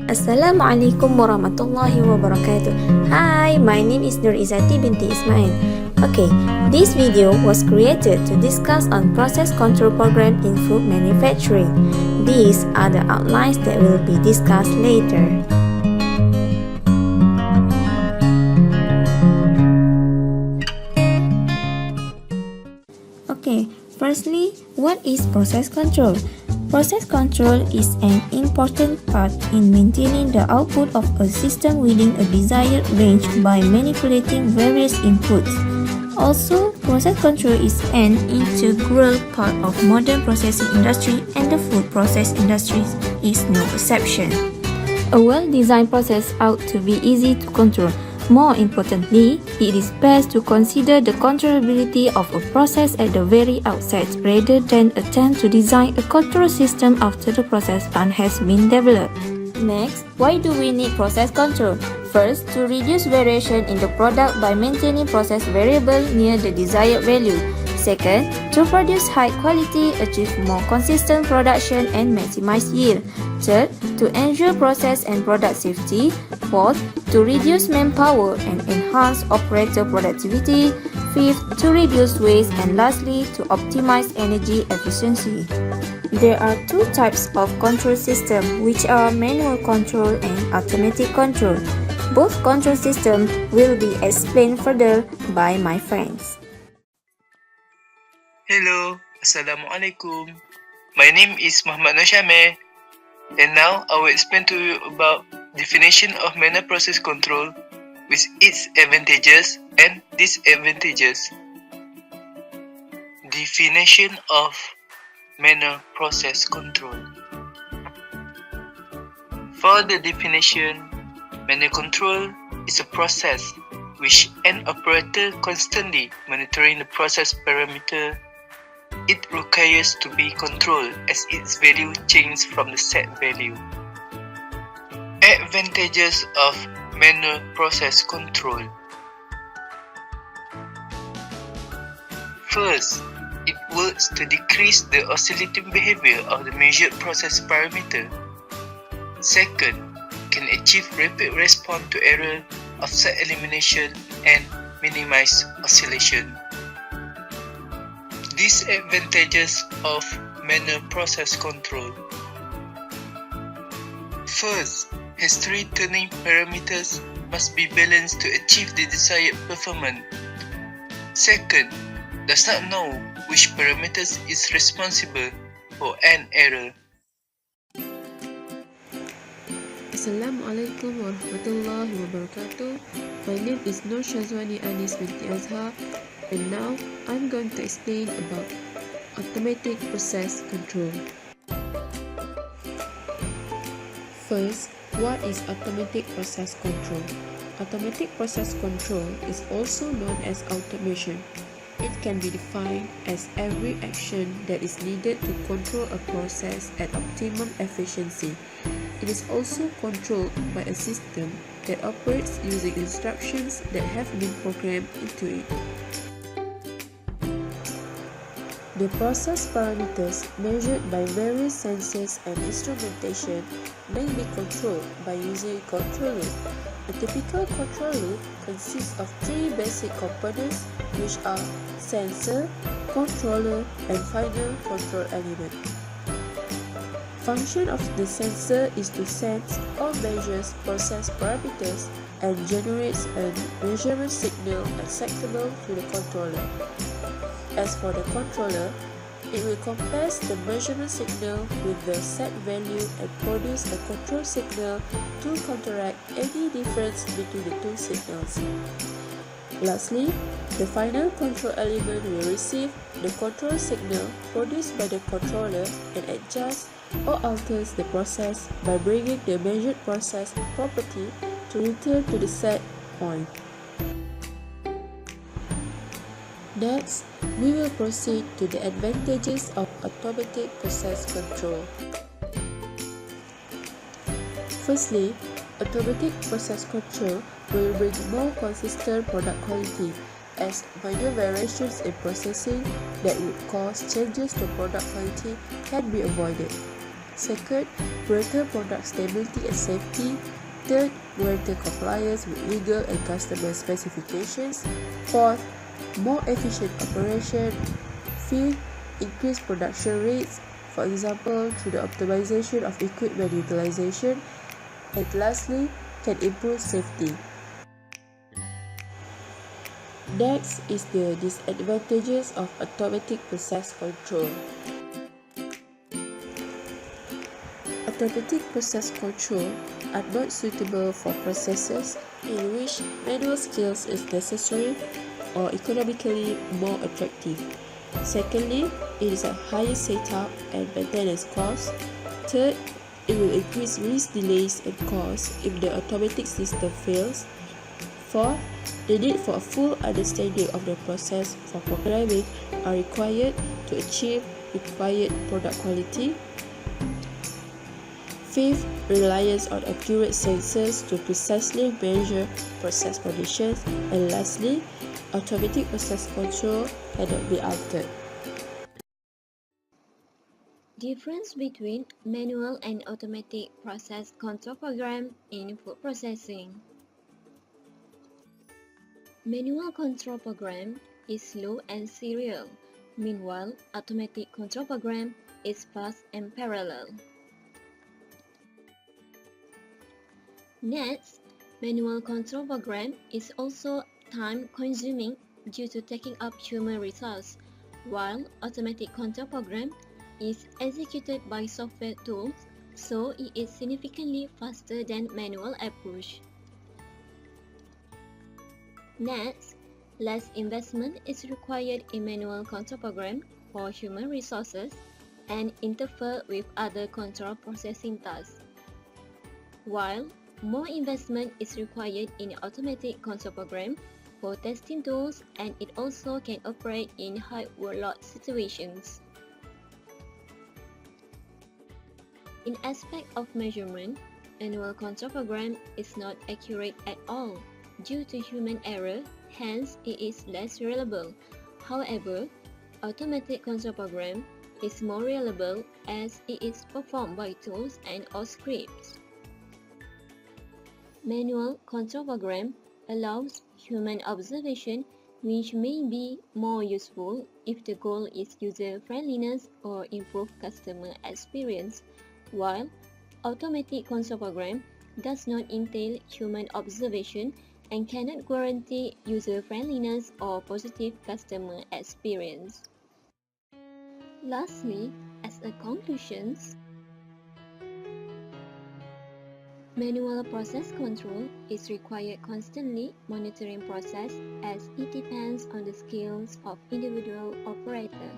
Assalamualaikum warahmatullahi wabarakatuh. Hi, my name is Nur Izzati binti Ismail. Okay, this video was created to discuss on process control program in food manufacturing. These are the outlines that will be discussed later. Okay, firstly, what is process control? Process control is an important part in maintaining the output of a system within a desired range by manipulating various inputs. Also, process control is an integral part of modern processing industry, and the food process industry is no exception. A well-designed process ought to be easy to control. More importantly, it is best to consider the controllability of a process at the very outset rather than attempt to design a control system after the process plan has been developed. Next, why do we need process control? First, to reduce variation in the product by maintaining process variable near the desired value. Second, to produce high quality, achieve more consistent production and maximize yield. Third, to ensure process and product safety. Fourth, to reduce manpower and enhance operator productivity. Fifth, to reduce waste. And lastly, to optimize energy efficiency. There are two types of control system, which are manual control and automatic control. Both control systems will be explained further by my friends. Hello, Assalamualaikum. My name is Muhammad Noshame, and now I will explain to you about definition of manual process control with its advantages and disadvantages. Definition of manual process control. For the definition, manual control is a process which an operator constantly monitoring the process parameter. It requires to be controlled as its value changes from the set value. Advantages of manual process control. First, it works to decrease the oscillating behavior of the measured process parameter. Second, can achieve rapid response to error, offset elimination, and minimize oscillation. Disadvantages of manual process control. First, history turning parameters must be balanced to achieve the desired performance. Second, does not know which parameters is responsible for an error. Assalamualaikum warahmatullahi wabarakatuh. My name is Nur Shazwani Anis binti Azhar, and now I'm going to explain about automatic process control. First, what is automatic process control? Automatic process control is also known as automation. It can be defined as every action that is needed to control a process at optimum efficiency. It is also controlled by a system that operates using instructions that have been programmed into it. The process parameters measured by various sensors and instrumentation may be controlled by using a controller. A typical controller consists of three basic components, which are sensor, controller, and final control element. Function of the sensor is to sense or measure process parameters and generates a measurement signal acceptable to the controller. As for the controller, it will compare the measurement signal with the set value and produce a control signal to counteract any difference between the two signals. Lastly, the final control element will receive the control signal produced by the controller and adjust or alters the process by bringing the measured process property to return to the set point. Next, we will proceed to the advantages of automatic process control. Firstly, automatic process control will bring more consistent product quality, as minor variations in processing that would cause changes to product quality can be avoided. Second, greater product stability and safety. Third, greater compliance with legal and customer specifications. Fourth, more efficient operation. Fifth, increased production rates, for example, through the optimization of equipment utilization. And lastly, can improve safety. Next is the disadvantages of automatic process control. Automatic process control are not suitable for processes in which manual skills is necessary or economically more attractive. Secondly, it is a higher setup and maintenance cost. Third, it will increase risk, delays, and costs if the automatic system fails. Fourth, the need for a full understanding of the process for programming are required to achieve required product quality. Fifth, reliance on accurate sensors to precisely measure process conditions. And lastly, automatic process control cannot be altered. Difference between manual and automatic process control program in food processing. Manual control program is slow and serial. Meanwhile, automatic control program is fast and parallel. Next, manual control program is also time-consuming due to taking up human resource, while automatic control program is executed by software tools, so it is significantly faster than manual approach. Next, less investment is required in manual control program for human resources and interfere with other control processing tasks, while more investment is required in automatic control program for testing tools, and it also can operate in high workload situations. In aspect of measurement, manual control program is not accurate at all due to human error, hence it is less reliable. However, automatic control program is more reliable as it is performed by tools and or scripts. Manual control program allows human observation, which may be more useful if the goal is user friendliness or improved customer experience, while automatic control program does not entail human observation and cannot guarantee user friendliness or positive customer experience. Lastly, as a conclusion, manual process control is required constantly monitoring process as it depends on the skills of individual operator.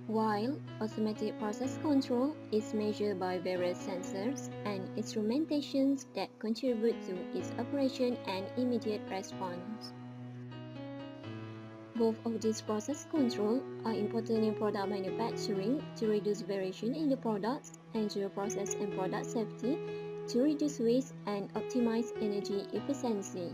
While automatic process control is measured by various sensors and instrumentations that contribute to its operation and immediate response. Both of these process control are important in product manufacturing to reduce variation in the products, ensure process and product safety, to reduce waste and optimize energy efficiency.